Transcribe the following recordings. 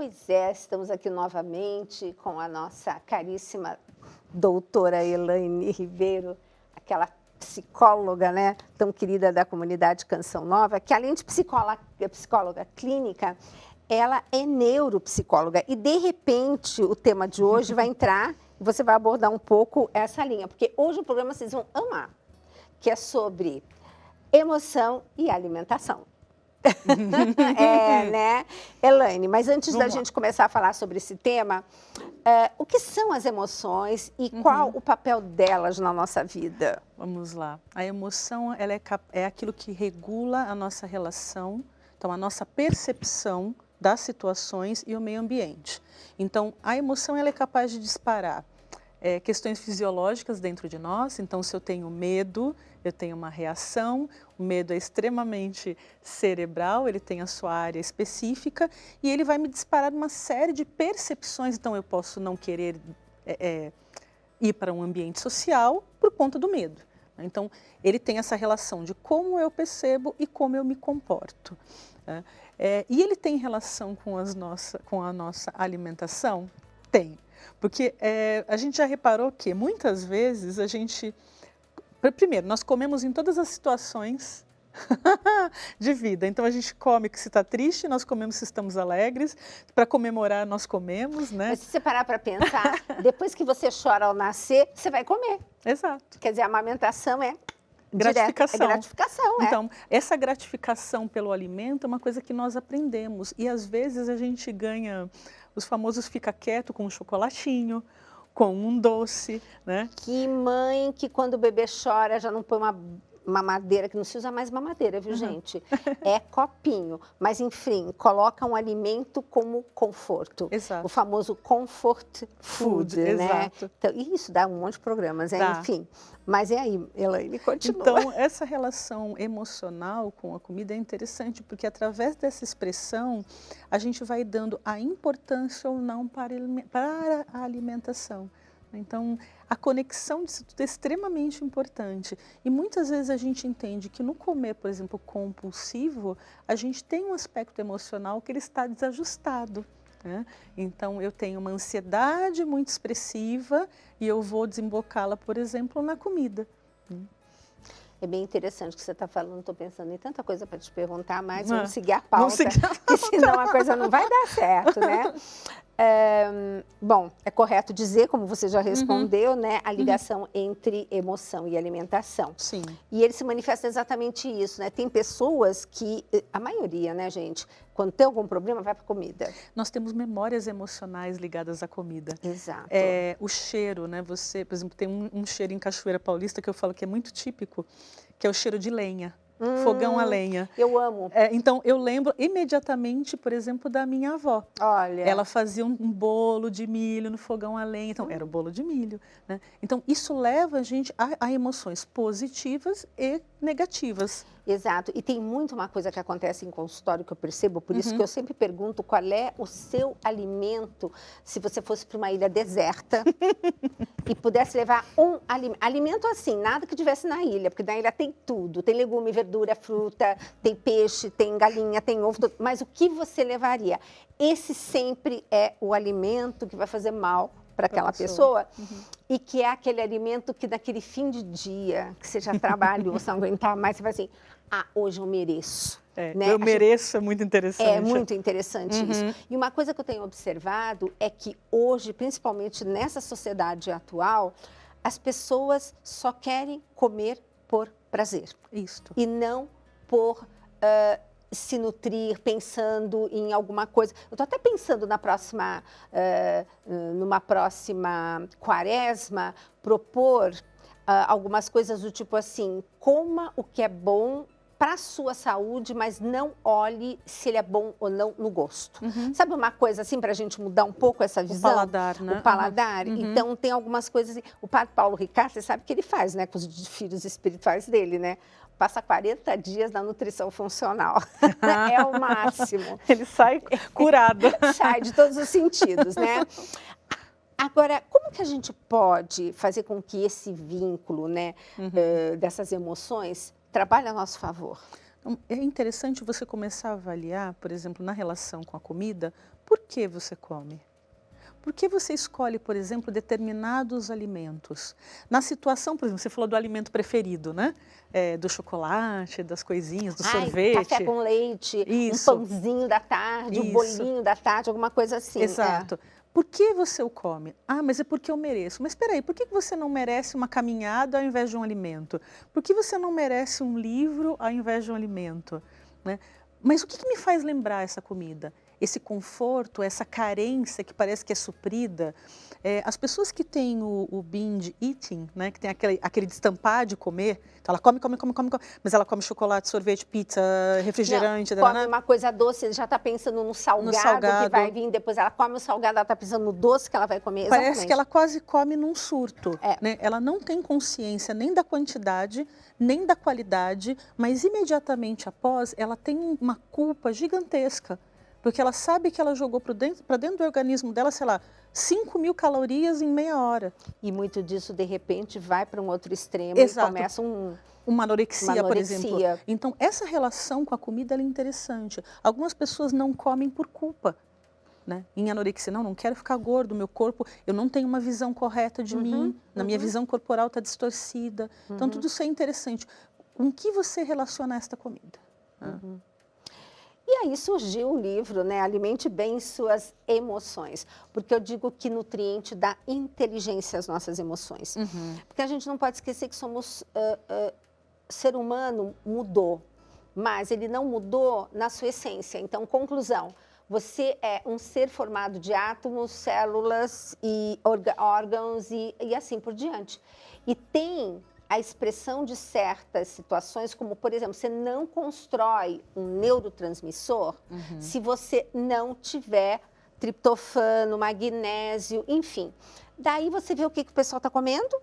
Pois é, estamos aqui novamente com a nossa caríssima doutora Elaine Ribeiro, aquela psicóloga, né, tão querida da comunidade Canção Nova, que além de psicóloga clínica, ela é neuropsicóloga. E, de repente, o tema de hoje vai entrar, e você vai abordar um pouco essa linha, porque hoje o programa vocês vão amar, que é sobre emoção e alimentação. Né, Elaine? Mas antes da gente começar a falar sobre esse tema, o que são as emoções e qual o papel delas na nossa vida? Vamos lá. A emoção, ela é aquilo que regula a nossa relação, então a nossa percepção das situações e o meio ambiente. Então, a emoção, ela é capaz de disparar questões fisiológicas dentro de nós. Então, se eu tenho medo, eu tenho uma reação. O medo é extremamente cerebral, ele tem a sua área específica e ele vai me disparar uma série de percepções. Então, eu posso não querer ir para um ambiente social por conta do medo. Então, ele tem essa relação de como eu percebo e como eu me comporto. E ele tem relação com a nossa alimentação? Tem. Porque a gente já reparou que muitas vezes a gente... Primeiro, nós comemos em todas as situações de vida. Então, a gente come se está triste, nós comemos se estamos alegres. Para comemorar, nós comemos, né? Mas se você parar para pensar, depois que você chora ao nascer, você vai comer. Exato. Quer dizer, a amamentação é gratificação. Direta, é gratificação, Então, essa gratificação pelo alimento é uma coisa que nós aprendemos. E, às vezes, a gente ganha os famosos fica quieto com um chocolatinho, com um doce, né? Que mãe que quando o bebê chora já não põe uma mamadeira, que não se usa mais mamadeira, viu, gente? É copinho. Mas, enfim, coloca um alimento como conforto. Exato. O famoso comfort food, né? Exato. Então, isso dá um monte de programas, enfim. Mas aí, Elaine, continua. Então, essa relação emocional com a comida é interessante, porque através dessa expressão, a gente vai dando a importância ou não para a alimentação. Então, a conexão disso tudo é extremamente importante. E muitas vezes a gente entende que no comer, por exemplo, compulsivo, a gente tem um aspecto emocional que ele está desajustado. Né? Então, eu tenho uma ansiedade muito expressiva e eu vou desembocá-la, por exemplo, na comida. É bem interessante o que você está falando, estou pensando em tanta coisa para te perguntar, mas vamos seguir a pauta, porque senão a coisa não vai dar certo, né? Bom, é correto dizer, como você já respondeu, né, a ligação entre emoção e alimentação. Sim. E ele se manifesta exatamente isso, né? Tem pessoas que, a maioria, né, gente, quando tem algum problema, vai para a comida. Nós temos memórias emocionais ligadas à comida. Exato. O cheiro, né? Você, por exemplo, tem um cheiro em Cachoeira Paulista que eu falo que é muito típico, que é o cheiro de lenha. Fogão a lenha. Eu amo. Então, eu lembro imediatamente, por exemplo, da minha avó. Olha. Ela fazia um bolo de milho no fogão a lenha. Então, era o bolo de milho. Né? Então, isso leva a gente a emoções positivas e negativas. Exato. E tem muito uma coisa que acontece em consultório que eu percebo, por isso que eu sempre pergunto qual é o seu alimento se você fosse para uma ilha deserta e pudesse levar um alimento assim, nada que tivesse na ilha, porque na ilha tem tudo, tem legume, verdura, fruta, tem peixe, tem galinha, tem ovo, mas o que você levaria? Esse sempre é o alimento que vai fazer mal para aquela pessoa e que é aquele alimento que naquele fim de dia, que você já trabalhou, você não aguentar mais, você vai assim, hoje eu mereço. Né? Eu mereço, é muito interessante. É muito interessante isso. E uma coisa que eu tenho observado é que hoje, principalmente nessa sociedade atual, as pessoas só querem comer por prazer. Isto. E não por se nutrir, pensando em alguma coisa. Eu estou até pensando numa próxima quaresma, propor algumas coisas do tipo assim, coma o que é bom para a sua saúde, mas não olhe se ele é bom ou não no gosto. Sabe uma coisa assim, para a gente mudar um pouco essa visão? O paladar, né? O paladar. Então, tem algumas coisas assim. O padre Paulo Ricardo, você sabe o que ele faz, né? Com os filhos espirituais dele, né? Passa 40 dias na nutrição funcional. É o máximo. Ele sai curado. Sai de todos os sentidos, né? Agora, como que a gente pode fazer com que esse vínculo, né, dessas emoções trabalhe a nosso favor? Então, é interessante você começar a avaliar, por exemplo, na relação com a comida, por que você come? Por que você escolhe, por exemplo, determinados alimentos? Na situação, por exemplo, você falou do alimento preferido, né? Do chocolate, das coisinhas, do sorvete. Café com leite, Isso. um pãozinho da tarde, um Isso. bolinho da tarde, alguma coisa assim. Exato. Por que você o come? Ah, mas é porque eu mereço. Mas espera aí, por que você não merece uma caminhada ao invés de um alimento? Por que você não merece um livro ao invés de um alimento? Né? Mas o que me faz lembrar essa comida? Esse conforto, essa carência que parece que é suprida. As pessoas que têm o binge eating, né, que tem aquele destampar de comer, então ela come, mas ela come chocolate, sorvete, pizza, refrigerante. Não, come uma coisa doce, já está pensando no salgado que vai vir, depois ela come o salgado, ela está pensando no doce que ela vai comer. Exatamente. Parece que ela quase come num surto. Né? Ela não tem consciência nem da quantidade, nem da qualidade, mas imediatamente após, ela tem uma culpa gigantesca. Porque ela sabe que ela jogou para dentro do organismo dela, sei lá, 5.000 calorias em meia hora. E muito disso, de repente, vai para um outro extremo. Exato. E começa uma anorexia, por exemplo. Então, essa relação com a comida é interessante. Algumas pessoas não comem por culpa. Né? Em anorexia, não quero ficar gordo, meu corpo, eu não tenho uma visão correta de mim, minha visão corporal está distorcida. Então, tudo isso é interessante. Com que você relaciona esta comida? E aí surgiu o livro, né? Alimente bem suas emoções. Porque eu digo que nutriente dá inteligência às nossas emoções. Porque a gente não pode esquecer que somos... ser humano mudou, mas ele não mudou na sua essência. Então, conclusão, você é um ser formado de átomos, células e órgãos e assim por diante. E tem a expressão de certas situações, como, por exemplo, você não constrói um neurotransmissor se você não tiver triptofano, magnésio, enfim. Daí você vê o que o pessoal está comendo?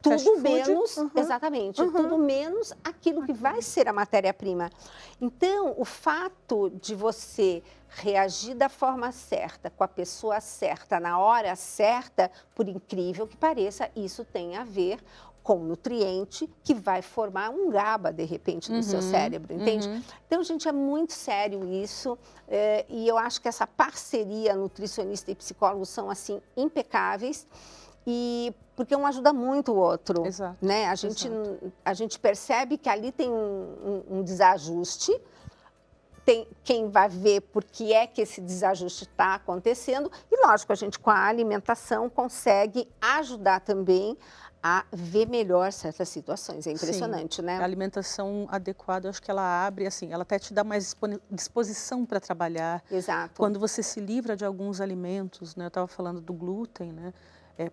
Tudo menos, exatamente, tudo menos aquilo que vai ser a matéria-prima. Então, o fato de você reagir da forma certa, com a pessoa certa, na hora certa, por incrível que pareça, isso tem a ver com nutriente que vai formar um GABA, de repente, no seu cérebro, entende? Então, gente, é muito sério isso, e eu acho que essa parceria nutricionista e psicólogo são, assim, impecáveis, e porque um ajuda muito o outro. Exato. Né? A gente percebe que ali tem um desajuste, tem quem vai ver por que é que esse desajuste está acontecendo, e lógico, a gente com a alimentação consegue ajudar também a ver melhor certas situações. É impressionante, Sim. né? A alimentação adequada, acho que ela abre, assim, ela até te dá mais disposição para trabalhar. Exato. Quando você se livra de alguns alimentos, né? Eu estava falando do glúten, né?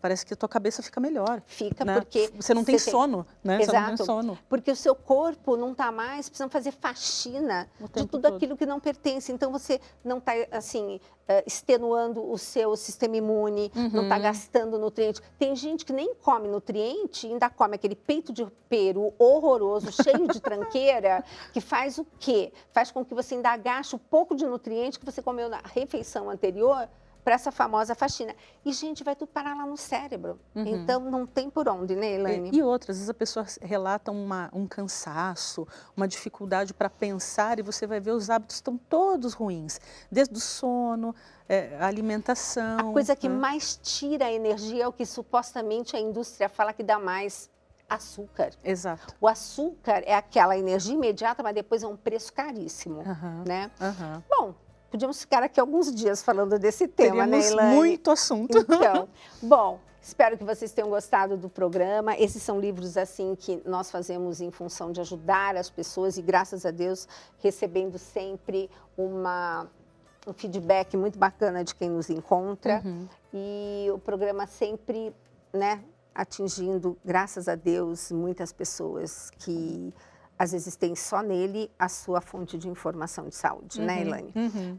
Parece que a tua cabeça fica melhor. Fica, né? porque... Você não tem sono, né? Exato, você não tem sono. Porque o seu corpo não está mais precisando fazer faxina de tudo aquilo que não pertence. Então, você não está, assim, extenuando o seu sistema imune, não está gastando nutriente. Tem gente que nem come nutriente, ainda come aquele peito de peru horroroso, cheio de tranqueira, que faz o quê? Faz com que você ainda gaste o pouco de nutriente que você comeu na refeição anterior, para essa famosa faxina. E, gente, vai tudo parar lá no cérebro. Então, não tem por onde, né, Elaine? E outras, às vezes a pessoa relata um cansaço, uma dificuldade para pensar, e você vai ver os hábitos estão todos ruins. Desde o sono, a alimentação. A coisa que mais tira a energia é o que supostamente a indústria fala que dá mais açúcar. Exato. O açúcar é aquela energia imediata, mas depois é um preço caríssimo, né? Bom, podíamos ficar aqui alguns dias falando desse tema, né, Elaine? Muito assunto. Então, bom, espero que vocês tenham gostado do programa. Esses são livros, assim, que nós fazemos em função de ajudar as pessoas e, graças a Deus, recebendo sempre um feedback muito bacana de quem nos encontra. E o programa sempre, né, atingindo, graças a Deus, muitas pessoas que... às vezes tem só nele a sua fonte de informação de saúde, né, Elaine?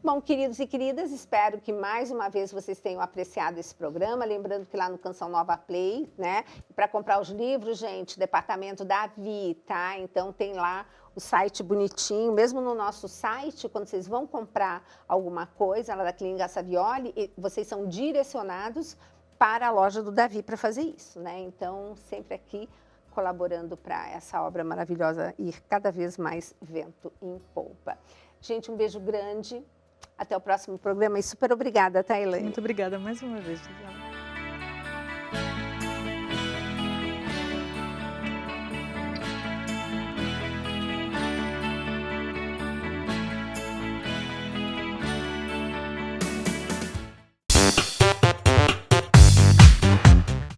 Bom, queridos e queridas, espero que mais uma vez vocês tenham apreciado esse programa. Lembrando que lá no Canção Nova Play, né? Para comprar os livros, gente, Departamento Davi, tá? Então tem lá o site bonitinho. Mesmo no nosso site, quando vocês vão comprar alguma coisa lá da Clínica Savioli, vocês são direcionados para a loja do Davi para fazer isso, né? Então, sempre aqui colaborando para essa obra maravilhosa ir cada vez mais vento em polpa. Gente, um beijo grande. Até o próximo programa e super obrigada, tá, Elaine? Muito obrigada mais uma vez, Gisela.